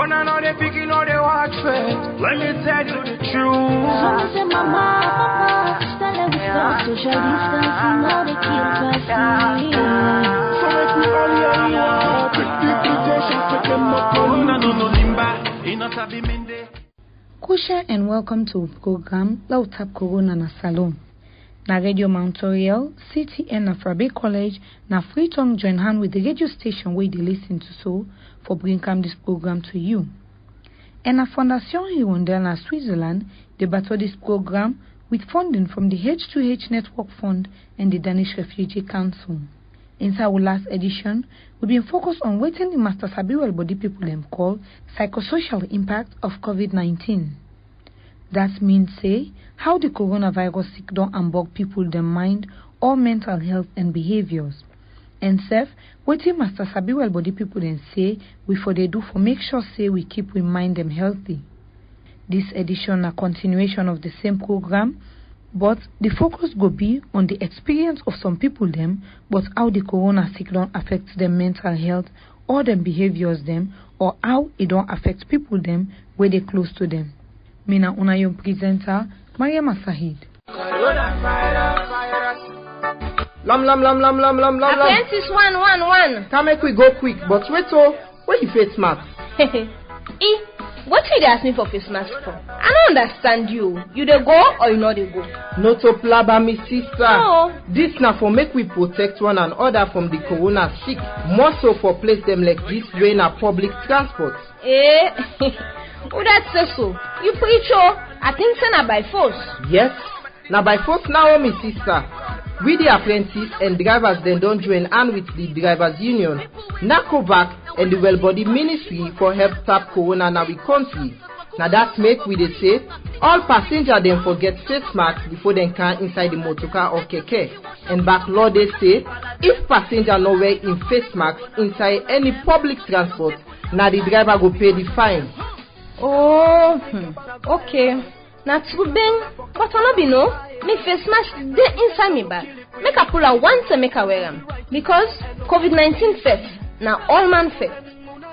Corona no they picking no they watch first. Let me tell you the truth. So say mama, tell them we stop social distancing, no they keep vaccine. So make we all hear take the precautions, take them up. Corona no limba, inota biminde. Kusha and welcome to the program TAP CORONA na Salone. Na Radio Mount Aureol-CTN na Frabe College na Freetown join hand with the radio station where they listen to so for bringing this program to you. And na Fondation Hirondelle na Switzerland they battle this program with funding from the H2H Network Fund and the Danish Refuges Council. Inside our last edition, we've been focused on what the Master Sabiwell body people them call psychosocial impact of COVID-19. That means say how the coronavirus sick don't unbug people their mind or mental health and behaviors. And self, what the Master Sabiwell body people then say we for they do for make sure say we keep we mind them healthy. This edition a continuation of the same program, but the focus go be on the experience of some people them, but how the corona sick don't affect their mental health or them behaviors them, or how it don't affect people them where they close to them. Mina una young presenter, Maria Masahid. Lam. Apprentice 111. Can make we go quick, but wait so, where you face mask? What did you ask me for face mask for? I don't understand you. You dey go or you not dey go? No to plaba me sister. No. This na for make we protect one another from the corona sick. More so for place them like this way na public transport. Who that say so? You preach I think say na by force. Yes, na by force now me sister. We the apprentice and drivers then don't join hand with the drivers union, NACOVAC and the Well Body Ministry for help stop corona na we country. Now that make we dey say all passengers then forget face mask before they can inside the motorcar or keke. And back law they say if passenger no wear in face mask inside any public transport, now the driver go pay the fine. Okay. Now true bang, but I no be no. Me face mask dey inside me bag. Make a pull out once and make a wear them. Because COVID-19 first, now all man first.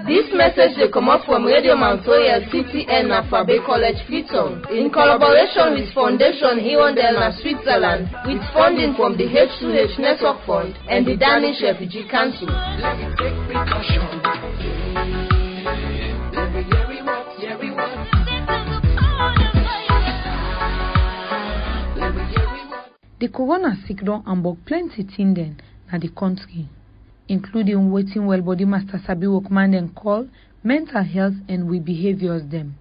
This message they come up from Radio Mount Aureol-CTN na Frabe College, Freetown, in collaboration with Fondation Hirondelle na Switzerland, with funding from the H2H Network Fund and the Danish Refuges Council. The corona sick don't unbug plenty things then na the country, including waiting well body Master Sabi Workman then call mental health and we behaviors them.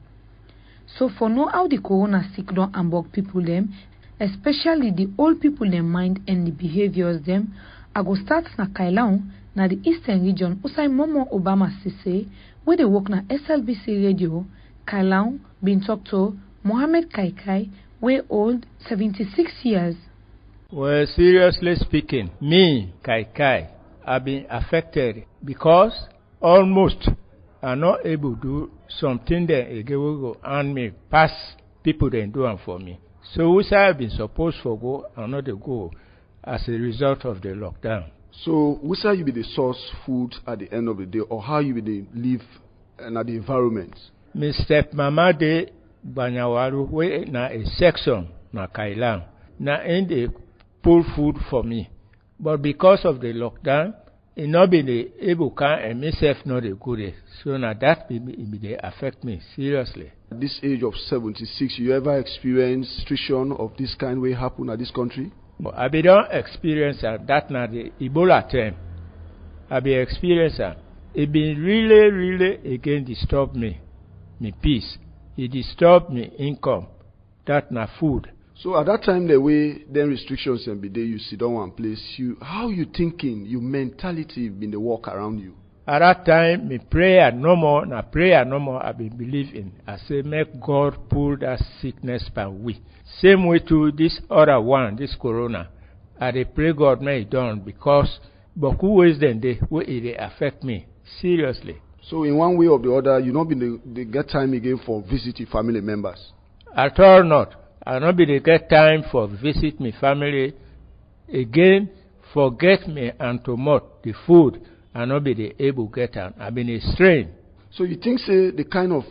So for know how the corona sick don't unbug people them, especially the old people them mind and the behaviors them, I go start na Kailaung na the eastern region Usai Momo Obama Sise where they work na SLBC radio. Kailaung been talk to Mohammed Kaikai, way old 76 years. Well, seriously speaking, me, Kai, I've been affected because almost I'm not able to do something that again will go and me pass people that do them for me. So which I have been supposed to go and not to go as a result of the lockdown. So which you be the source food at the end of the day, or how you be the live and at the environment? My stepmama de Banyawaru we na a section na Kailang na in the pull food for me, but because of the lockdown, it not been able can and myself not a good. So now that they affect me seriously. At this age of 76, you ever experience restriction of this kind way happen at this country? But I be don't experience that now the Ebola time. I be experience it been really again disturb me peace. It disturbed me income. That na food. So at that time, the way then restrictions and be there, you sit down one place. How you thinking? Your mentality been the walk around you. At that time, me prayer no more. I be believe in. I say make God pull that sickness by we. Same way to this other one, this corona. I dey pray God may it done because but who ways then they affect me seriously. So in one way or the other, you not been the get time again for visit your family members. At all not. I not be the get time for visit my family again. Forget me and to mod the food. I not be the able get on. I been a strain. So you think, say, the kind of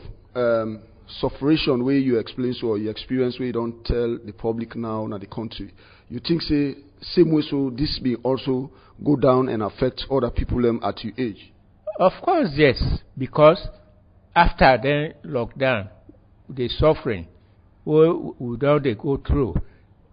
sufferation where you explain so, or you experience where you don't tell the public now in the country, you think, say, same way, so this may also go down and affect other people at your age? Of course, yes, because after the lockdown, the suffering, we don't they go through.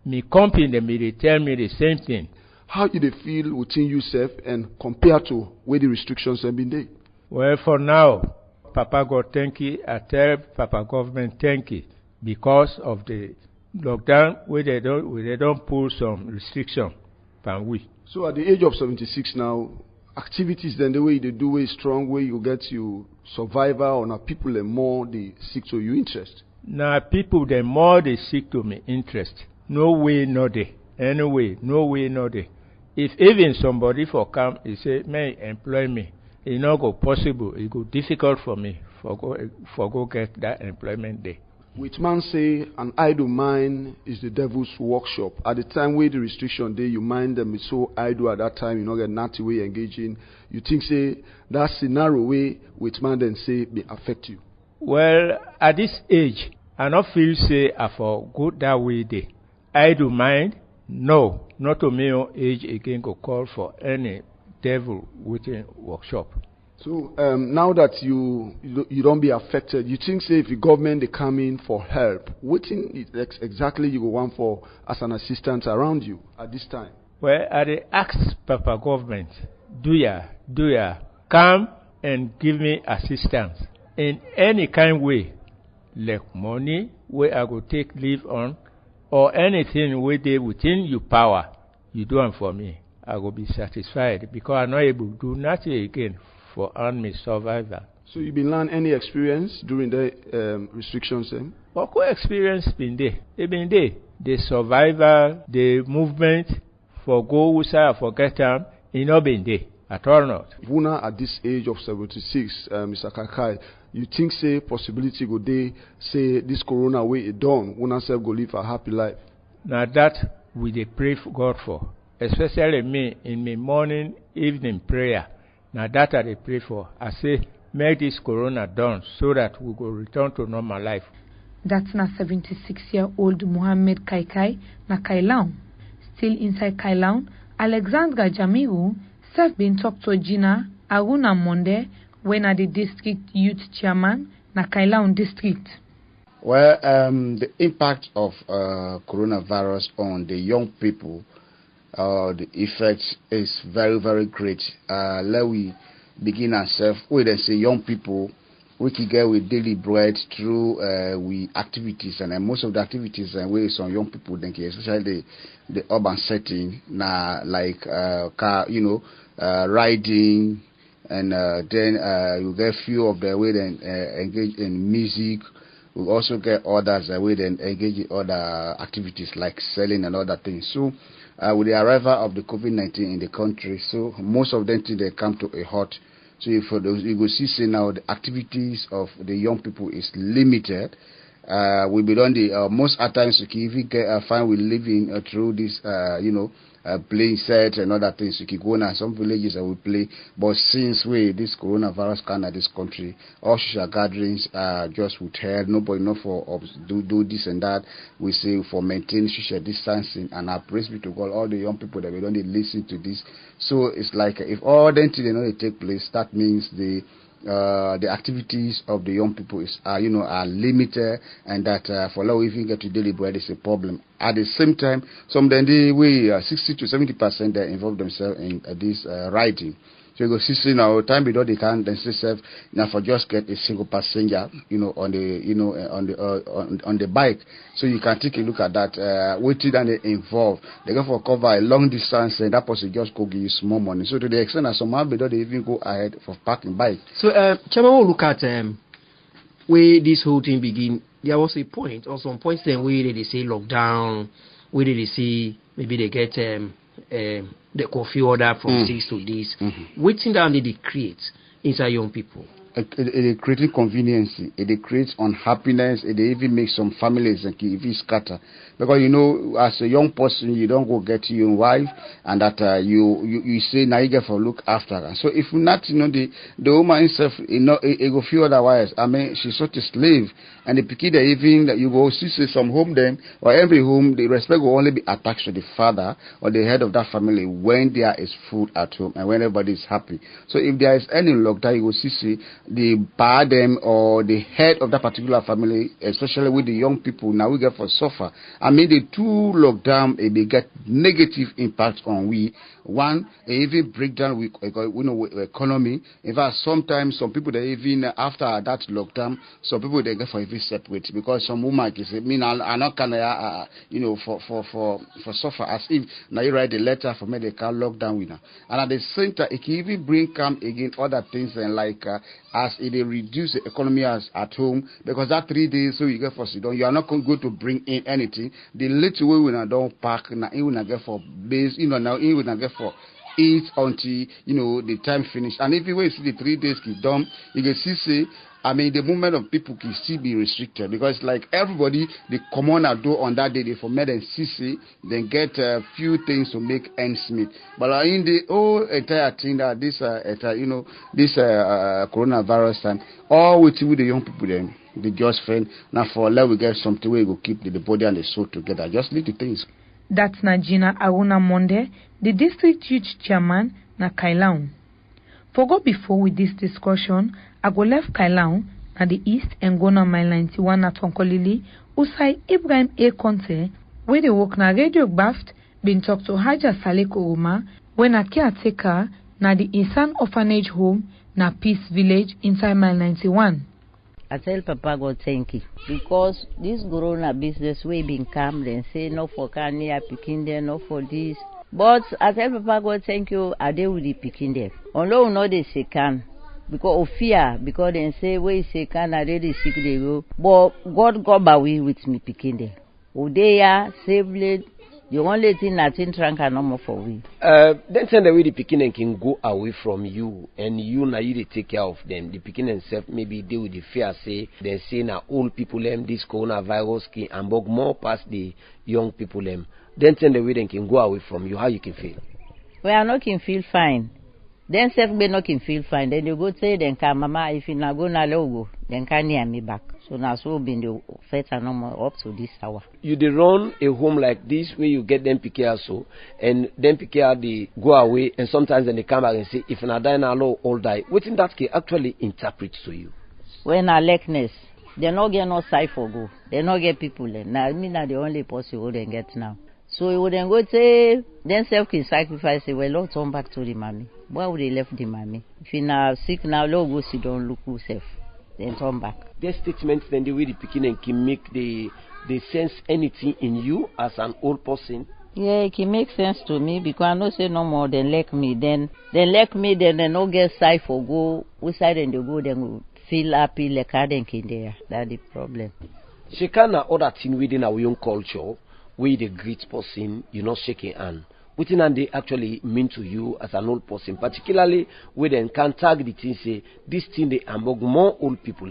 Me company, they tell me the same thing. How do they feel within yourself and compared to where the restrictions have been there? Well, for now, Papa God thank you. I tell Papa government thank you because of the lockdown where they don't pull some restriction from we. So at the age of 76 now, activities then the way they do is strong way you get you survivor, or now people and more they seek to your interest? Now people the more they seek to me interest. No way no day. Anyway, no way no day. If even somebody for come, he say, may employ me, it not go possible, it go difficult for me for go get that employment day. Which man say an idle mind is the devil's workshop. At the time where the restriction day, you mind them is so idle at that time, you not get nothing way engaging. You think say that scenario way which man then say may affect you? Well, at this age, I not feel say I for good that way day. Idle mind, no, not to me own age again go call for any devil within workshop. So now that you don't be affected, you think say if the government they come in for help, what exactly you go want for as an assistant around you at this time? Well, I ask Papa government, do ya come and give me assistance in any kind way, like money where I go take leave on, or anything where they within your power, you do it for me. I will be satisfied because I'm not able to do nothing again for army survivor. So you been learn any experience during the restrictions? What experience been there? They been there. The survivor, the movement for go usai forget them, it not been there at all not. Wuna at this age of 76, Mr. Kakai, you think say possibility go day say this corona way it done, Wuna self go live a happy life? Now that we dey pray for God for, especially me in my morning, evening prayer. Now that I pray for, I say, make this corona done so that we go return to normal life. That's na 76-year-old Muhammad Kaikai na Kailaun. Still inside Kailaun, Alexandra Jamiru self been talked to Gina Aruna Monde when at the district youth chairman na Kailaun district. Well, the impact of coronavirus on the young people, the effect is very, very great. Let we begin ourselves. We then say young people, we can get with daily bread through we activities, and most of the activities and ways on young people, especially the urban setting, like car, riding, and then you get few of the way then engage in music. We also get others that will then engage in other activities like selling and other things. So, with the arrival of the COVID-19 in the country, so most of them think they come to a halt. So, for those, you will see now the activities of the young people is limited. We be done the most at times you can even get find we living through this playing sets and other things. You can go now some villages that we play, but since this coronavirus can at this country, all social gatherings are just withheld. Nobody know for do this and that. We say for maintain social distancing, and I praise be to God all the young people that we don't listen to this. So it's like if all the things they know they take place, that means the activities of the young people are limited, and that for now even get to daily bread is a problem. At the same time, some then 60 to 70% they involve themselves in this riding. So you go see now time before they can then say now for just get a single passenger on the bike. So you can take a look at that. Waiting and they involve. They go for cover a long distance, and that person just go give you small money. So to the extent that some before they even go ahead for parking bike. So Chairman, we'll look at where this whole thing begin. There was a point, or some points then where they say lockdown, where they say maybe they get the coffee order from 6 to this. Waiting down they create inside young people. it creating convenience, it creates unhappiness, it even makes some families and even scatter. Because you know, as a young person, you don't go get your own wife, and that you say now you get for look after her. So if not, you know, the woman itself, you know, it go feel otherwise. I mean, she's such a slave, and the picky that even that you go see some home then or every home, the respect will only be attached to the father or the head of that family when there is food at home and when everybody is happy. So if there is any lockdown, you will see the them or the head of that particular family, especially with the young people, now we get for suffer. I mean, the two lockdown, they get negative impact on we. One, even breakdown with economy. In fact, sometimes some people they even after that lockdown, some people they get for even separate because some woman can say, I'm not gonna, for suffer as if now you write the letter for medical lockdown winner. And at the same time, it can even bring come again other things and like as it reduce the economy as at home because that 3 days so you get for sit down, you are not going to bring in anything. The little way we don't pack now, you will not get for base, now you will not get for eat until the time finish. And if you see the 3 days keep done, you can see I mean the movement of people can still be restricted because like everybody the commoner do on that day they for med and CC then get a few things to make ends meet. But in the whole entire thing that this coronavirus time, all with the young people then they just friend now for let we get something where we go keep the body and the soul together. Just leave the things. That's Najina Aruna Monde, the district youth chairman na Kailaun. For go before with this discussion, I go left Kailaun na the east and go na mile 91 at Tonkolili, Usai Ibrahim A. Conte, where they work na Radio Baft, been talk to Haja Saleh Koroma, when a caretaker na the Insan Orphanage Home na Peace Village inside mile 91. I tell Papa God thank you because this corona business we been calm and say no for Kanye picking there, no for this. But I tell Papa God thank you, I deal with the picking there. Although no they say can because of fear, because they say we say can I really sick they go. But God got away with me picking there. Odeya, safely. The only thing that in trunk are no more for we. Then send away the picking can go away from you, and you now you take care of them. The picking and self maybe deal with the fear. Say they say now old people them this coronavirus can and more past the young people them. Then send away they can go away from you. How you can feel? We are not can feel fine. Then self be not can feel fine. Then you go say then can mama if you not go na logo then can near me back. So now so been the fete and no more up to this hour. You dey run a home like this where you get them pick care so and then pick care they go away and sometimes then they come back and say if na die na law all die. What in that can actually interpret to you? When a likeness, they not get no side for go. They not get people then. Now I mean na the only person who they get now. So you wouldn't go say then self can sacrifice say well Lord turn back to the mommy. Why would they left the mommy? If you now sick now Lord go sit down look yourself. Then turn back. Their statements then the way the beginning can make they sense anything in you as an old person. Yeah, it can make sense to me because I know say no more than like me. Then they no get side for go. We side and they go then feel happy like I then can there. That's the problem. She can other thing within our young culture where the great person you not shaking hand. What they actually mean to you as an old person, particularly when they can tag the thing say this thing they among more old people.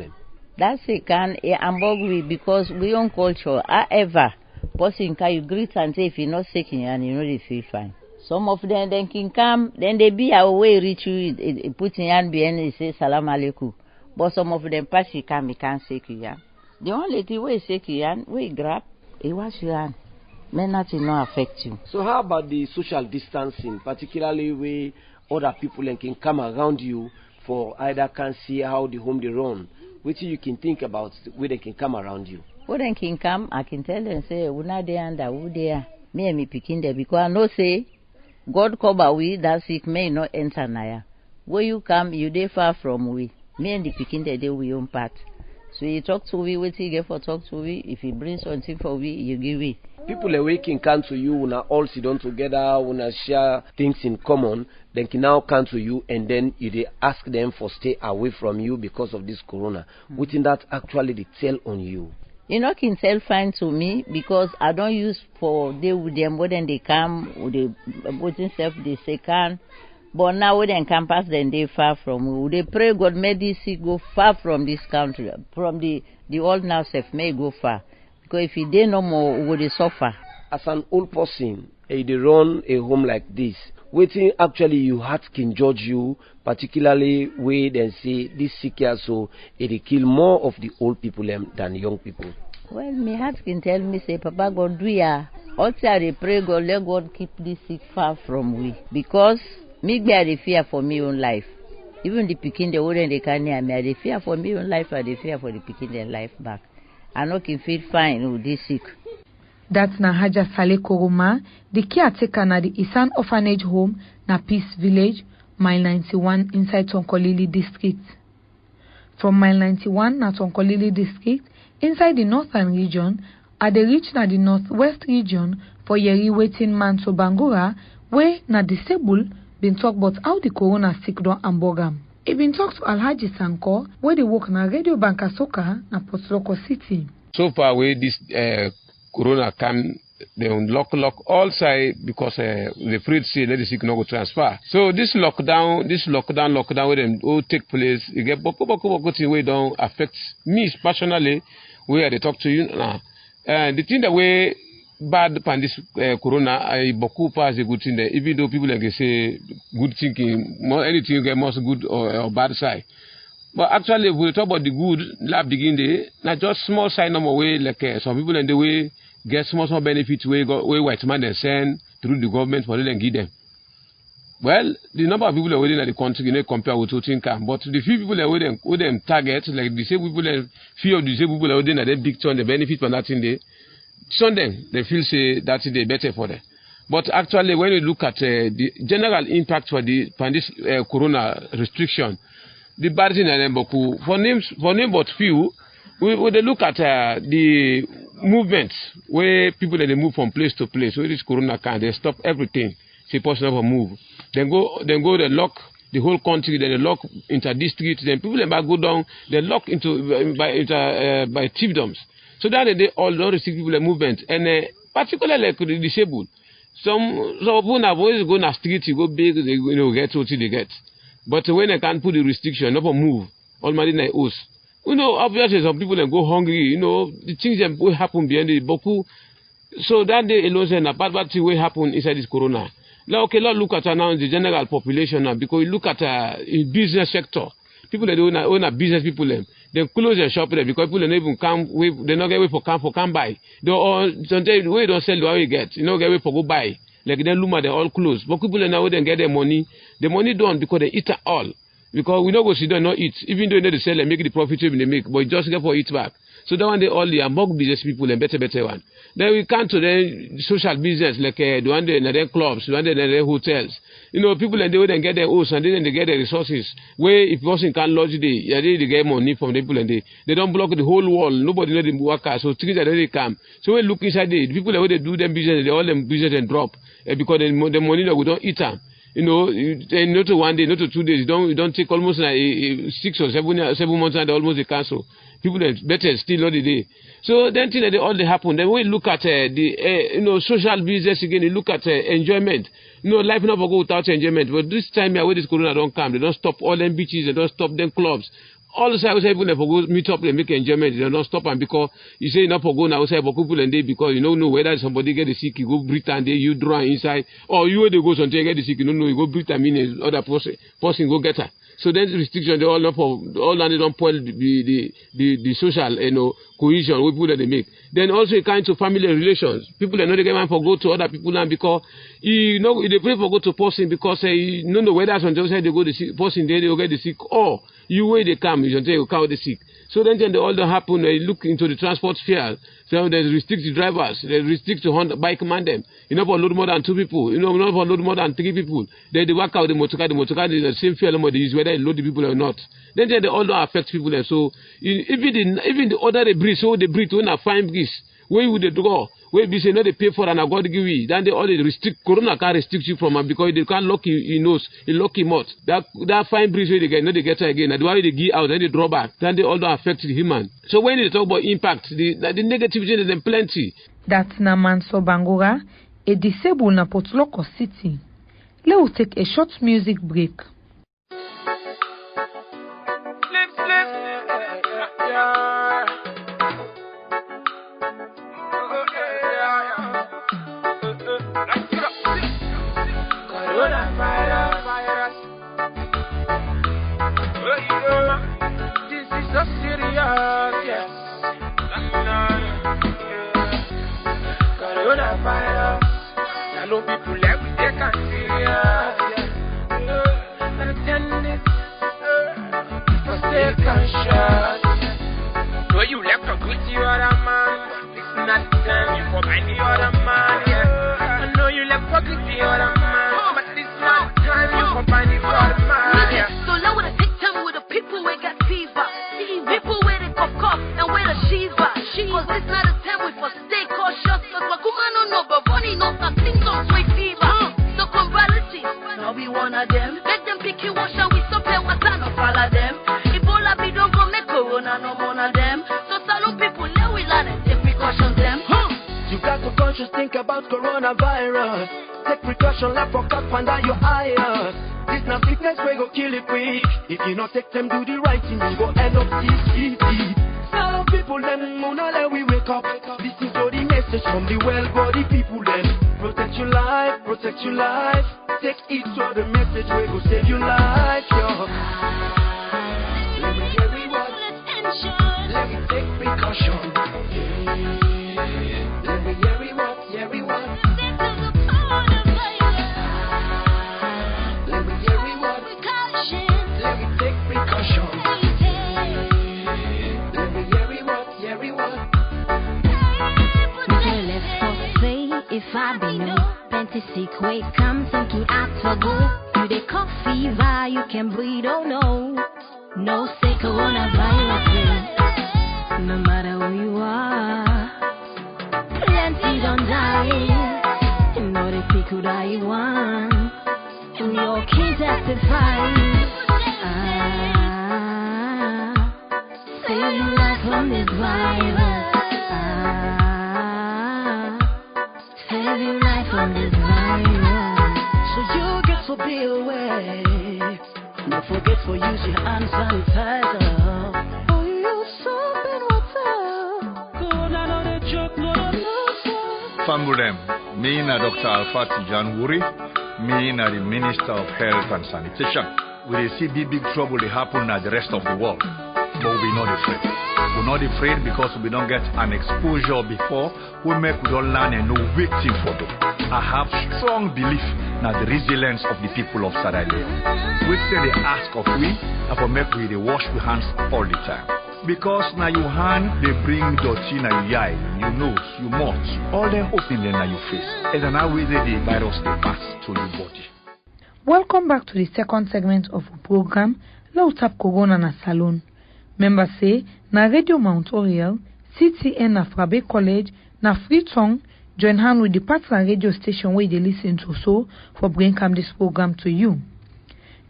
That's a can among we because we own culture. However, person can you greet and say if you're not sick and you know they feel fine. Some of them then can come, then they be away reach you, put in hand behind and say salam alaikum. But some of them pass you can sick you. The only thing we sick you we grab, it wash your hand. May nothing not affect you. So how about the social distancing, particularly where other people can come around you for either can see how the home they run? Which you can think about where they can come around you? Where they can come, I can tell them say, "We're not there and who there." Me and me picking there because I know say, God cover we that sick may not enter naya. Where you come, you there far from we. Me and the picking there, they we own part. So you talk to we, what you get for talk to we. If you bring something for we, you give it. People away can come to you, when all sit down together, when share things in common, then can now come to you and then you ask them for stay away from you because of this corona. Within that actually they tell on you. You know can tell fine to me because I don't use for they with them more than they come with the putting self they say can. But now we then campus then they far from we. They pray God may this sick go far from this country. From the old now self may go far. Because if they no more would they suffer. As an old person, they run a home like this. Waiting actually you heart can judge you, particularly where they say this sick here, so it kill more of the old people than young people. Well, my heart can tell me say Papa God do ya. Also I pray God let God keep this sick far from we. Because me bear the fear for me own life. Even the pikin the wouldn't they can near me, the fear for me own life or the fear for the pikin their life back. I know can feel fine with this sick. That's na Haja Saleh Koroma, the caretaker na the Isan Orphanage Home na Peace Village, Mile 91 inside Tonkolili District. From Mile 91 na Tonkolili District, inside the northern region, at the reach na the northwest region for Yeri waiting man to Bangura, where na disabled been talk about how the corona sick don ambogam. He been talk to Alhaji Sanko, where they work na Radio Bankasoka na Port Loko City. So far where this corona come, they lock all side because the afraid say let the sick no go transfer. So this lockdown where them all take place, you get boko thing where don't affect me personally where they talk to you now. The thing that way bad pan this corona, I boku pass a good thing there. Even though people like they say good thinking, more anything you get more good or bad side. But actually, if we talk about the good, lab begin there, not just small side number way like some people in the way get small benefits way white man they send through the government for them and give them. Well, the number of people are waiting at the country, you know, compare with what income. But the few people are waiting with them target, like the same people, few of the same people are waiting at that big turn, the benefit for that in there. Some them they feel say that's the better for them. But actually, when you look at the general impact for this corona restriction, the bad thing for name but few, we look at the movements where people they move from place to place. Where this corona can they stop everything. Say possible move. Then go they lock the whole country. Then they lock inter-district. Then people might go down. They lock into by chiefdoms. So that they all don't receive people movement and particularly like the disabled. Some people have always go na street, you go big, they get what they get. But when I can't put the restriction, never move. All my dinner is. Obviously some people go hungry. The things that will happen behind the boku. So that day alone say a bad thing will happen inside this corona. Now okay, let's look at now the general population now because you look at in business sector. People that own a business people they close their shop there because people don't even come. They not get away for come buy. They all sometimes we don't sell the way you get. You know get away for go buy. Like then Luma they all close. But people now they get their money. The money done because they eat all. Because we don't go sit down not eat. Even though they sell and make the profit they make, but just get for eat back. So that one they all the among business people and better one. Then we come to the social business like the one they their clubs, the one they their hotels. People and they then get their hosts and then they get their resources. Where if person can't lodge they get money from the people and they don't block the whole wall. Nobody know the workers. So things that they come. So we look inside the people that they do them business, they all them business and drop because the money that we don't eat them. Not to 1 day, not to 2 days. You don't take almost like 6 or 7 months and they almost they cancel. People that better still all the day. So then thing that all they happen. Then we look at the social business again. You look at enjoyment. Life never go without enjoyment. But this time here, where this corona don't come, they don't stop all them beaches. They don't stop them clubs. All the time, people never go meet up and make enjoyment. They don't stop them because you say not for go now outside, but people and they because you don't know whether somebody get the sick, you go breathe and they you draw inside, or you they go something get the sick, you don't know you go breathe and mean other person go get her. So then the restriction they all not for all and they don't spoil the social cohesion with people that they make. Then also it kind of family relations. People that know they get man for go to other people and because they pray for go to person because you don't know whether sometimes they go the sick person they will get the sick or you where they come you say you count the sick. So then they all don't happen. They look into the transport sphere. So they restrict the drivers. They restrict to bike man them. For load more than 2 people. Not for load more than 3 people. They work out the motorcar. The motorcar is the same fare they use whether they load the people or not. Then they all don't affect people. So even the other they breathe, so they breathe when a fine breeze. Where would they go? Where be say no they pay for and I got to give you. Then they all restrict. Corona can't restrict you from because they can't lock your nose, you lock him out. That fine breeze where they get, no they get her again. And why they give out, then they draw back. Then they all don't affect the human. So when they talk about impact, the negativity is then plenty. That's Namanso Bangura, a disabled na Port Loko City. Let's take a short music break. This is so serious, yes. Coronavirus. I know people like we take it serious, yeah. And attend it, but stay conscious. So you left a good to your other man. This is not the time you for find the other man, yeah. I know you left a good to your other man, but this is not the time you for find the other man, yeah. So now with a take time with the people we got fever. People where they cough and where the shiva. Cause this not a time we for stay cautious. Cause Wakuma no know, but funny no things on sweet fever. So come reality, now we one of them. Let them pick you wash and we stop here what I no follow them. Ebola be don't go make corona no more of them. So salon people let we let them take precautions them. You got to conscious think about coronavirus. Take precaution like for cap under your eyes. This not sickness we go kill it quick. If you not take them do the right thing, you go end up sick. Some people them wanna let we wake up. Listen to the message from the well-body people then. Protect your life, protect your life. Take it to the message we go save your life, yo. Let me hear it what attention. Let me take precaution. Let me hear it what, hear it what. Let me hear it what. Let me take precaution. Let me hear it what, hear it what. If I be no plenty sick way comes and to ask for go. You dey cough fever, you can breathe, oh no. No say coronavirus, no matter who you are. Plenty don't die, you know the people that you want. And your kin testify. Save your life from this virus. Save your life from this virus. So you get to be aware. Don't forget to use your hand sanitizer. Oh, you soap and water. Corona not a joke, no. Fambulem, me na Dr. Alpha Tijan Wuri, me na the Minister of Health and Sanitation. We see big trouble they happen at the rest of the world, but we're not afraid. We're not afraid because we don't get an exposure before. We don't learn a new victim for them. I have strong belief in the resilience of the people of Sierra Leone. We say they ask of we, and for make we they wash our hands all the time. Because now your hand they bring dirty na your eye, your nose, your mouth, all them opening na your face. And then how we the virus they pass to your body. Welcome back to the second segment of the program, TAP CORONA na Salone. Members say, na Radio Mount Aureol-CTN na Frabe College, na free tongue, join hand with the partner radio station where they listen to so for bring come this program to you.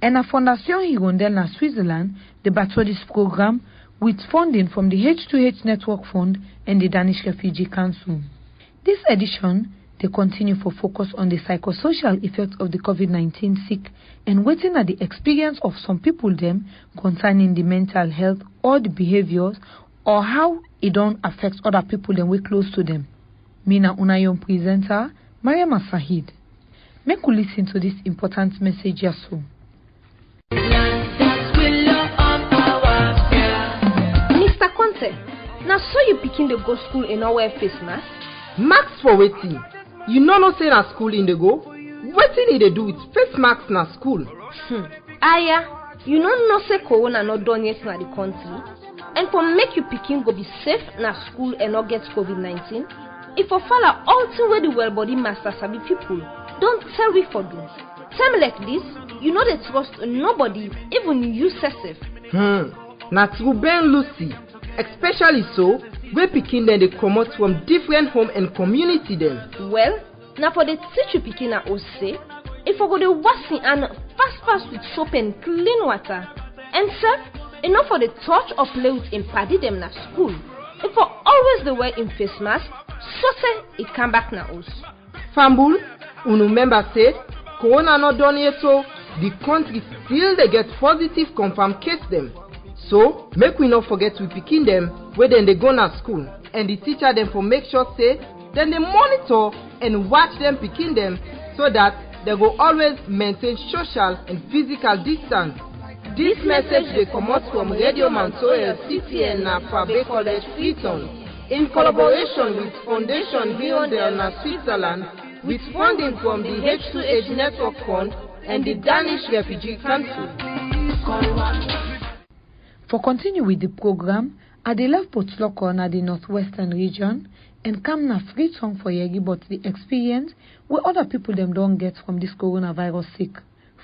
And a Fondation Hirondelle na Switzerland, they battle this program with funding from the H2H Network Fund and the Danish Refuges Council. This edition, they continue for focus on the psychosocial effects of the COVID-19 sick and waiting at the experience of some people them concerning the mental health or the behaviors or how it don't affect other people them way close to them. Mina Unayom presenter, Mariam Sahid. Make we listen to this important message here soon. Mr. Conte, now so you picking the go school in our face mask? Max for waiting. You no say na school in the go? Wetin they do with face masks na school? Aya, you no say corona not done yet na the country? And for make you picking go be safe na school and not get COVID-19? If for follow all thing where the well-body master sabi people, don't tell we for do. Time like this, you know they trust nobody, even you yourself. Na true Ben Lucy, especially so, we picking them they come out from different home and community them. Well, now for the teach you picking at say, if I go the washing and fast with soap and clean water, and sir, enough for the touch or play with in party them na school. If I always the wear in face mask, so say it come back na us. Fambul, unu member say, corona not done yet, so the country still they get positive confirmed case them. So make we not forget we picking them where then they go to school, and the teacher them for make sure say then they monitor and watch them picking them so that they will always maintain social and physical distance. This message they come out from Radio Mount Aureol-CTN na Fabe College Freetown in collaboration with Foundation Hirondelle na Switzerland, with funding from the H2H Network Fund and the Danish Refuges Council. For continue with the program, I dey left Potsloko na the northwestern region and come na Freetown for yegi about the experience where other people them don't get from this coronavirus sick.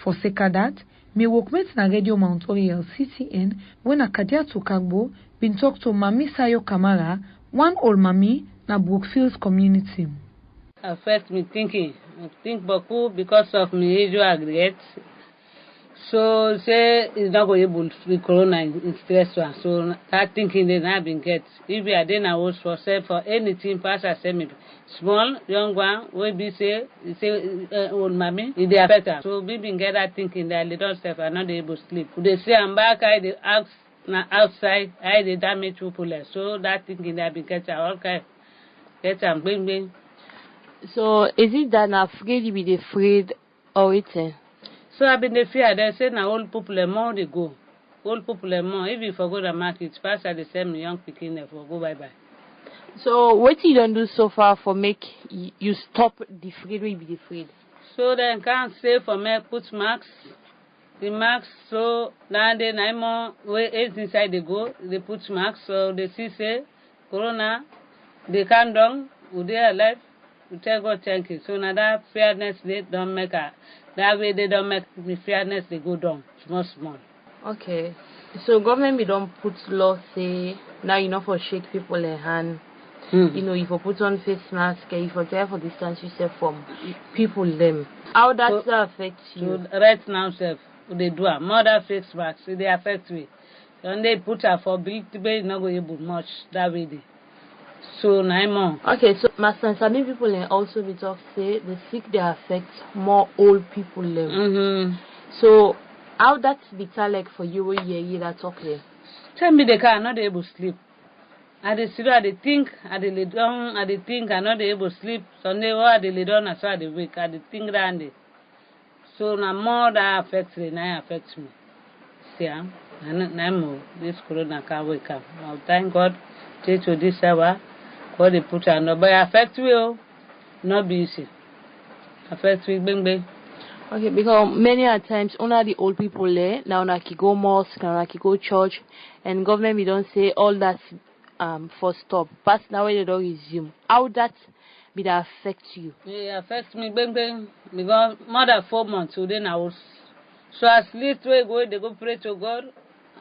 For sake of that, me workmates na Radio Mount Aureol-CTN when a Kadia Tukagbo been talk to Mami Sayo Kamara, one old mami na Brookfield community. Affect me thinking. I think Baku because of me age aggregate. So say it's not going able to be corona in stress one. So that thinking they not been get. If we are then I was for say for anything pass I say maybe small young one will be say old mommy if they are better. So we been get that thinking that little stuff are not able to sleep. They say I'm back I they ask na outside I they damage people. So that thinking they been get all kind get them bing. So is it that I'm afraid you be afraid or it? So I've been the fear. They say now old people are more they go. Old people are more. If you forgo the market, fast at the same young picking there for go bye. So what you don't do so far for make you stop the afraid we be afraid? So then can't say for me put marks. The marks so now they nine more where eight inside they go, they put marks so they see say corona they can't down, would they alive? We tell God thank you. So now that fairness they don't make a that way they don't make the fairness they go down small. Okay. So government we don't put law say now you know for shake people in hand. You know, if you put on face mask, if you try for distance yourself from people them. How does that affect you? So right now self they do a mother face mask, so they affect me. And they put her for big to be not going able much that way they. So 9 more. Okay, so master, some people also be talk say the sick they affect more old people them. So how that's vital like for you when you that talk there? Tell me they can not able to sleep. I they sit I they think I they lay down I they think I not able to sleep. Sunday or they lay down as I they wake I they think that day. So now more that affects me, now affects me. See, and 9 more. This corona can't wake up. Now thank God, take to this hour. What they put on, but affect will not be easy. Affect will bing. Okay, because many a times only the old people there now na ki go mosque, now ki go church, and government we don't say all that for stop. But now they don't resume. How that be that affect you? Yeah, affects me bing because more than 4 months today now. So at least we go they go pray to God,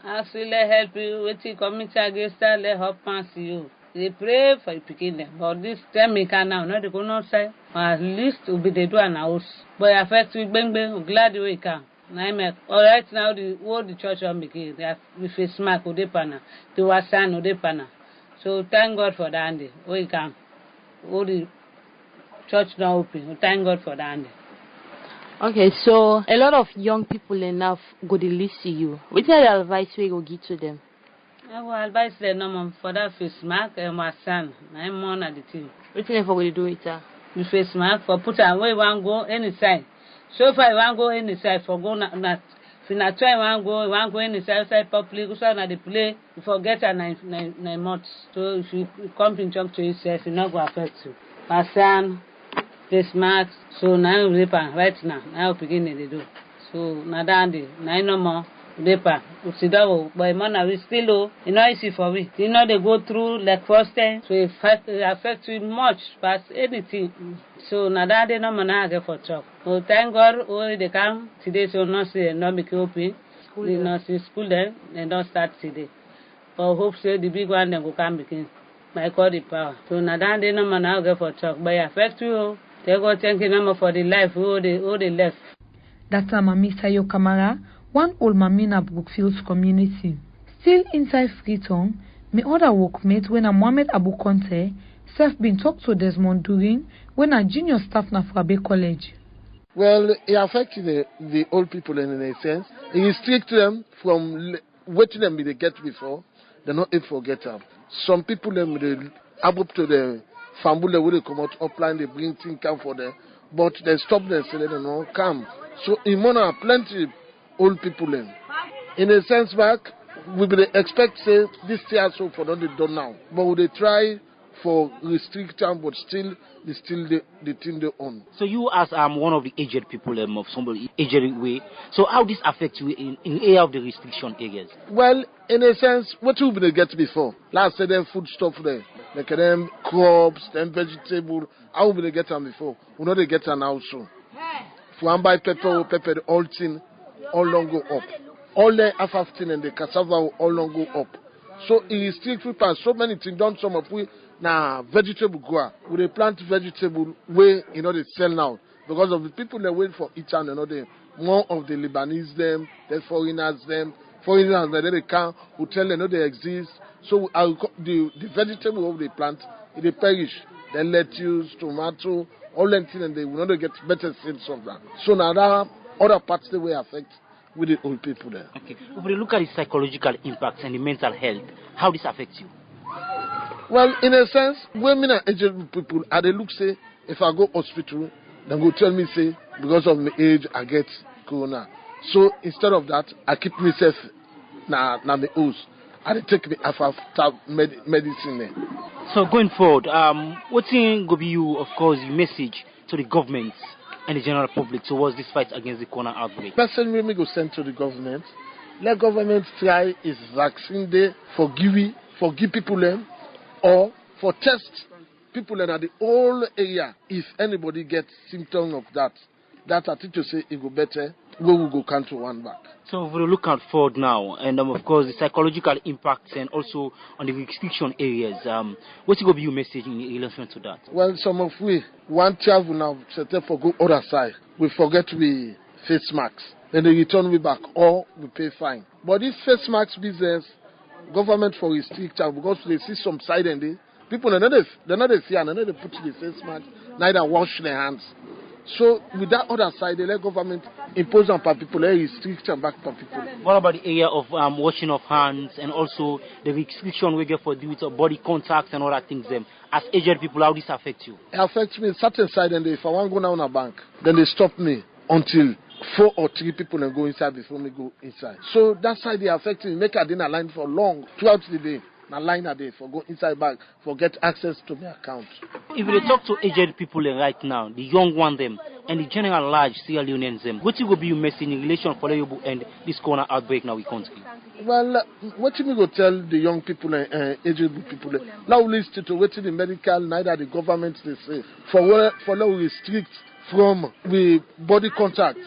ask let help you, wait till community against that let help pass you. They pray for picking them, but this time we can now, not they go outside. At least will be the do an house. But affect we bang, glad we can. All right now the whole the church on begin. They have we face smack with the panna, the wasan with the panna. So thank God for that day. We can. All the church now open. We thank God for that day. Okay, so a lot of young people enough go to listen to you. What's the advice we go give to them? I will advise them for that face mask and my son. I'm more at the team. What you never do it? The face mask for put away one go any side. So far one go any side for go not. If not try one go any side public. So na the play. You forget a 9 months. So if you come in talk to yourself, it not go affect you. My son, face mask. So now we right now. Now beginning they do. So na dandy. Now no more. Depa, but man, we still you know easy for we. You know they go through like first time, so it affects you much past anything. So now that they no man get for talk. So thank God, they come today. So not say not make open. They not see school then, they don't start today. But hope say the big one then go come begin. My God the power. So now that they no man get for talk, but it affect you. They go thank you number for the life who they left. That's Mami Sayo Kamara, one old mami na Brookfield community. Still inside Freetown, my other workmate when a Mohamed Abu Conte self been talked to Desmond During when a junior staff na Fabe College. Well, it affects the old people in a sense. It restricts them from waiting them they get before. They're not able to forget them. Some people they up to the family where they come out upline, they bring things come for them, but they stop them say they don't come. So in Mona plenty old people in a sense back we will expect say this year so for not done now, but we they try for restriction, but still the thing they own. So you as one of the aged people of somebody aged way. So how this affects you in area of the restriction areas? Well, in a sense, what we they get before? Last say them food stuff there, like them crops, them vegetable. How we they get them before? We know they get them now soon. If we buy pepper, the all thing all long go up. All the half thing and the cassava will all long go up. So it restricts people. So many things done. Some of we now vegetable grower. We they plant vegetable way they sell now because of the people that wait for each and another. More of the Lebanese them, the foreigners them that they can who tell them they exist. So the vegetable they plant they perish. The lettuce, tomato, all them things and they will not get better sales of that. So now that other parts they will affect with the old people there. Okay. If we look at the psychological impacts and the mental health, how this affects you? Well, in a sense, women and aged people, they look say, if I go hospital, they go tell me say, because of my age, I get corona. So instead of that, I keep myself na my house. I take me half medicine there. So going forward, what's going to be you, of course, your message to the government and the general public towards this fight against the corona outbreak? Personally, we go send to the government. Let government try its vaccine day for give people them, or for test people in the whole area. If anybody gets symptoms of that I think to say it go better, we will go country one back. So we look at forward now, and of course the psychological impacts and also on the restriction areas. What's going to be your message in relation to that? Well, some of we want travel now, set up for go other side. We forget we face masks, then they return we back or we pay fine. But this face mask business, government for restriction because they see some side and they people they're not fear, and they put the face mask, neither wash their hands. So with that other side, they let government impose on people, they restriction back on people. What about the area of washing of hands and also the restriction we get for doing body contacts and all that things? As aged people, how this affects you? It affects me certain side, and if I want to go down a bank, then they stop me until 4 or 3 people and go inside before me go inside. So that side they affect me. Make a dinner line for long throughout the day. Na line a day for go inside bank for get access to my account. If we talk to aged people right now, the young one them and the general large Sierra Leoneans them, what will be your message in relation for you and this corona outbreak now in country? Well, what we go tell the young people and aged people now listen to what the medical neither the government they say for now restrict from the body contact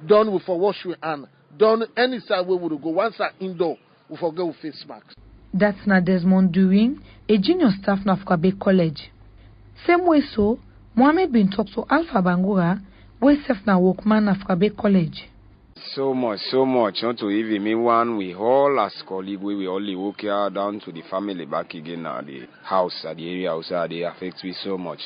done with for wash your hand done any side where we go once indoor we forget with face masks. That's not Desmond doing a junior staff na Afrabe College. Same way so, Mohammed been talk to Alpha Bangura, we self na workman na Afrabe College. So much. Not to even me one, we all as colleague, we only walk here down to the family back again at the house, at the area outside, they affect me so much.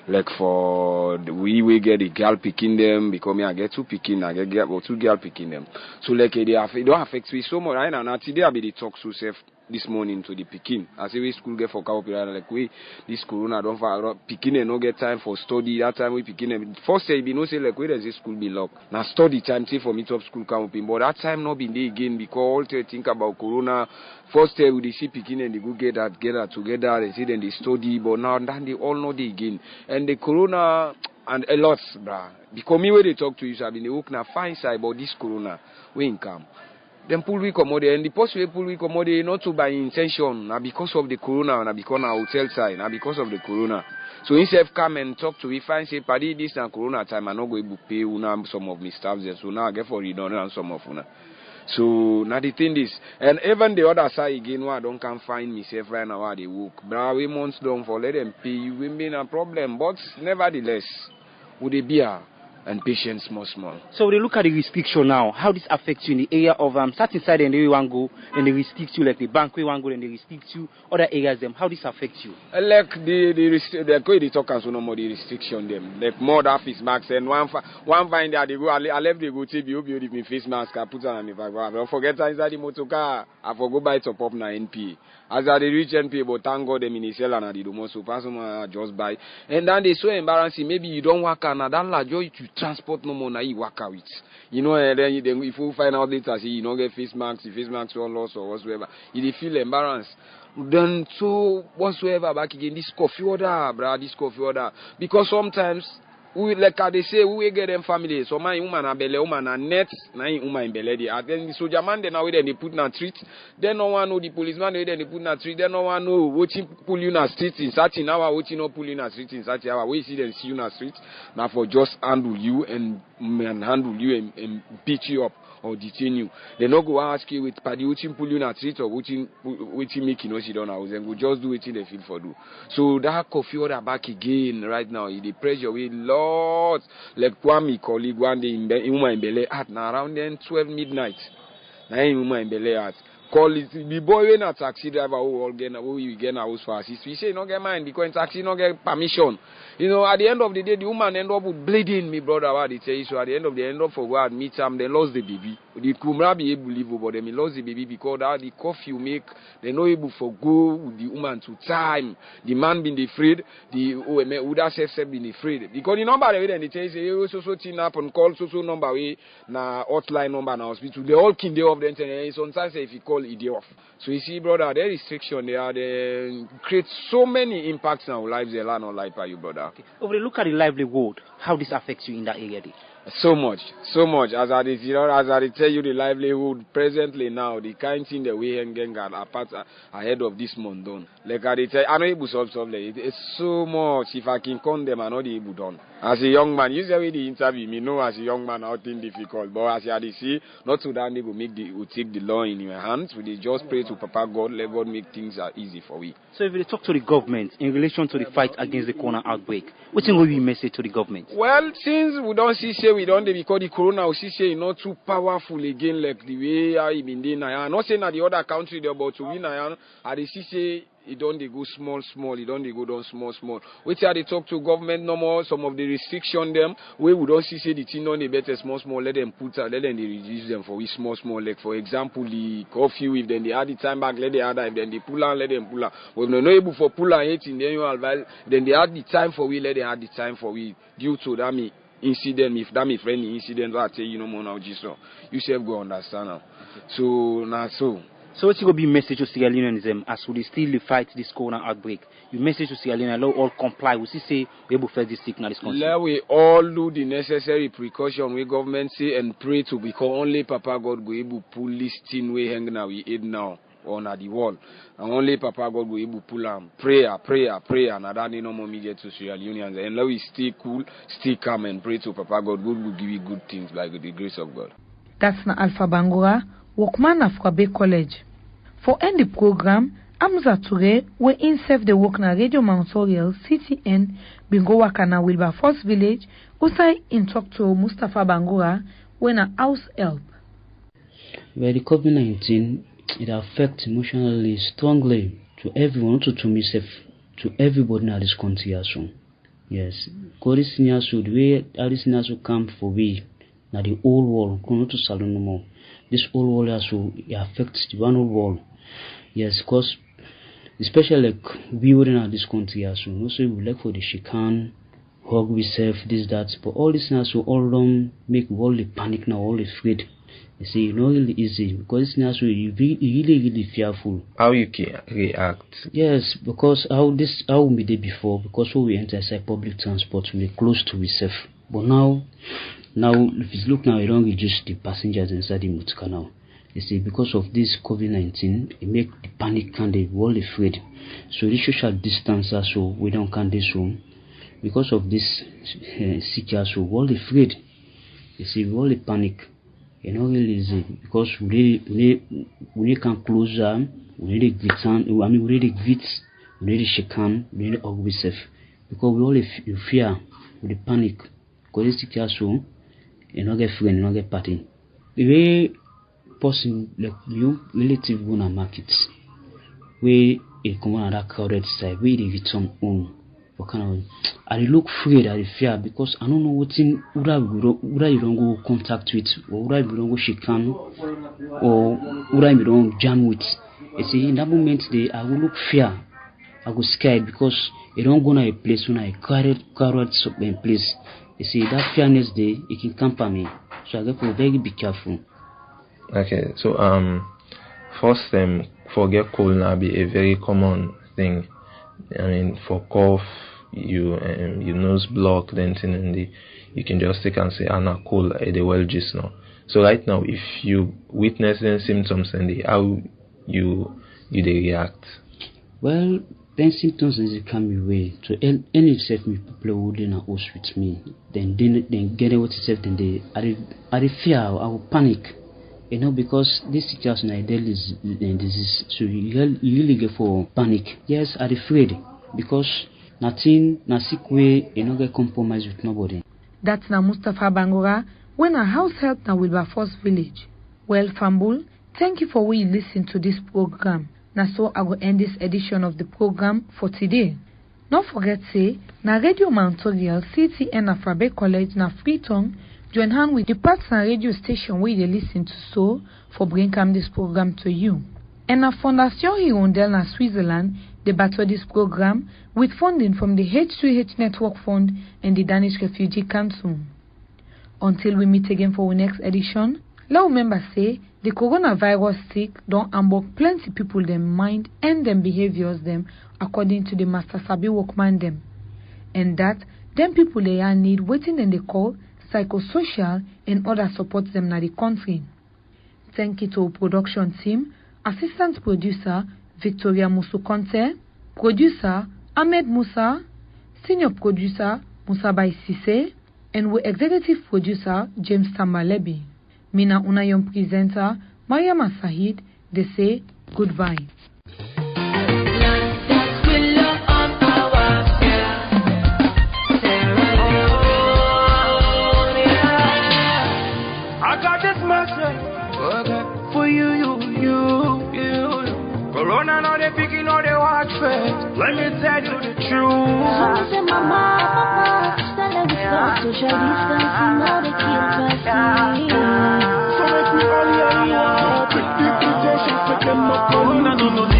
Like for we get the girl picking them, because me I get 2 picking, I get 2 girl picking them. So like they don't affect me so much. Right now today I be the talk so safe this morning to the picking. I say we school get for couple like we this corona don't for picking and no get time for study. That time we picking them. First day be no say like where does this school be locked? Now study time say for me top school come up in, but that time not been there again because all they think about corona. First day we see picking and they go get together. They say then they study, but now then they all know they again. And the corona and a lot, bruh. Because me when they talk to you, I mean they work na fine side, but this corona we ain't come. Then pull we come and the post we pull we come not to by intention, now because of the corona, now because our hotel side, now because of the corona. So instead of come and talk to we find say party this and corona time, I not going to pay una some of my staff there. So now I get for redundant some of una. So now the thing is, and even the other side again, why I don't can find myself right now how they work. But we months down for let them pay you, we mean a problem. But nevertheless, would they be a and patients small. So we look at the restriction now. How this affects you in the area of start inside and you want go and they restrict you like the bank we want go and they restrict you other areas them. How this affects you? Like the talkers no more the restriction them. Like more than face masks and one find that they go I left they go take you with me face mask I put on if I go. I don't forget inside the motor car I forgot buy top up na NP. As I reach NP but thank God the minister and the most so person just buy and then they so embarrassing maybe you don't work and that large joy to transport no more na you work out. You know, and then if you find out later, see, you don't get face masks all lost or whatsoever, you feel embarrassed. Then, so whatsoever, back again, this coffee order, because sometimes, we like they say, we get them family, so my woman a belly, woman a net, nine woman in belly, and then the soldier man, then now they put na treat, then no one know the policeman, then they put na treat, then no one know what pull you na street in such an hour, what you know pull you na street in such an hour, we see them see you na street, now for just handle you and handle you and beat you up or detain you. They not go ask you with party which pull you na street or which make you know she don't house, and go just do it in the field for do. So that coffee order back again right now, the pressure we lots like Kwame colleague one day in Bele at now around then 12 midnight. Now in Bele at call it the boy when a taxi driver who we get a house for assist. We say no get mine because taxi no get permission. You know, at the end of the day, the woman end up with bleeding, me brother. What they say, so at the end of the end up for God meet them, they lost the baby. The Kumra be able to live over them, they lost the baby because that the coffee you make, they not able for go with the woman to time. The man been afraid, the would have been afraid because the number they tell you say so thing up and call so number we na hotline number na hospital. They all king day of them and sometimes if you call it off. So you see, brother, there restriction they create so many impacts in our lives. They are not like by you, brother. Okay. Over the look at the livelihood, how this affects you in that area? So much. As I tell you, the livelihood presently now, the kind thing that we hanging apart ahead of this month done. Like I tell you, I know able solve it's so much. If I can count them, I know the able done. As a young man, usually the interview, me know as a young man how things difficult. But as you see, not to that they will take the law in your hands. We just pray to Papa God, let God make things easy for we. So if you talk to the government in relation to the fight against the corona outbreak, what will be message to the government? Well, since we don't see we don't because the corona we see not too powerful again like the way I been doing. I'm not saying that the other country there, but to win I see it don't they go small, it don't they go down small. Which are they talk to government no more, some of the restriction them, we would also see the thing on the better small, let them let them reduce them for we small, like for example the curfew, if then they add the time back, let they add if then they pull on, let them pull on. When they're not able for pull on 8 in the annual value, then they add the time for we, let them add the time for we due to that incident, if that me friendly incident, I tell you no more now, Jesus. You self go understand now. So now So what's going to be message to Sierra Leoneans as we still fight this corona outbreak? You message to Sierra Leone, let all comply. We say we able to face this sickness in this country. Let we all do the necessary precaution we government say and pray to because only Papa God go able pull this thing we hang now we aid now on at the wall. And only Papa God go able pull them. Prayer, and that no more media to Sierra Leoneans. And let we stay cool, stay calm and pray to Papa God. God will give you good things by the grace of God. That's na Alpha Bangura, workman of Kwabe College. For end the program, Amza Toure, we in-serve the work na Radio Mount Aureol-CTN, bingo wakana Wilberforce Village, usai in talk to Mustafa Bangura, when a house help. Well, the COVID-19, it affects emotionally strongly to everyone, to myself, to everybody in this country also. Yes, because this news should we, this news will come for we, now the whole world, not to salon no more. This whole world also affects the one whole world. Yes, because especially like we wouldn't have this country also. Also we like for the chicane, hug we self, this, that. But all this now so all don't make all the panic now, all the afraid. You see, not really easy because it's now so you really fearful. How you can react? Yes, because how we did before, because when we enter inside public transport we close to we self. But now if you look now, you don't reduce the passengers inside the motor canal. You see, because of this COVID-19, it make the panic and they all afraid. So the social distance also we don't can this room. Because of this sick also we all afraid. You see, we all panic. You know really easy because we can close we need to greet we need to shake hand, we need to hug we safe. Because we all fear, we panic. because this situation, you not get friend, you not get party. The way person like you relative go na market, where it come on that crowded side, where they return home. What kind of? I look afraid, I fear because I don't know what in whether you don't go contact with, or whether you don't go shake hand, or whether you don't jam with. You see, in that moment, I will look fear. I go scared because you don't go to a place when I crowded place. You see, that fearness day, it can camper me. So I got to very be careful. Okay, so first forget cold now be a very common thing. I mean, for cough, your nose block, then you can just take and say, "Anna cold, they well just now." So right now, if you witness any symptoms and how you they react? Well, then symptoms is come your way. So any self me people who didn't host with me, then get what itself, then I fear, I will panic. You know, because this situation is disease, so you really get for panic. Yes, I'm afraid because nothing, na sick way, you know, get compromised with nobody. That's na Mustafa Bangura when our house help na Wilberforce village. Well, Fambul, thank you for we listen to this program. Now, so I will end this edition of the program for today. Don't forget say na Radio Mount Aureol-CTN Afrabe College na Freetown join hand with the partner radio station where they listen to so for bringing this program to you. And a Fondation Hirondelle na Switzerland they battle this program with funding from the H2H Network Fund and the Danish Refuges Council. Until we meet again for our next edition, let remember say the coronavirus sick don't unblock plenty people them mind and them behaviors them according to the Master Sabi workman them. And that them people they are need waiting and they call PSYCHOSOCIAL and other support them in the country. Thank you to our production team, assistant producer Victoria Musukonte, producer Ahmed Musa, senior producer Musa Baisise, and we executive producer James Tambalebi. Mina Unayom presenter Mariama Sahid, they say goodbye. For you. Corona now they picking all they watch first. Let me tell you the truth. Social distance.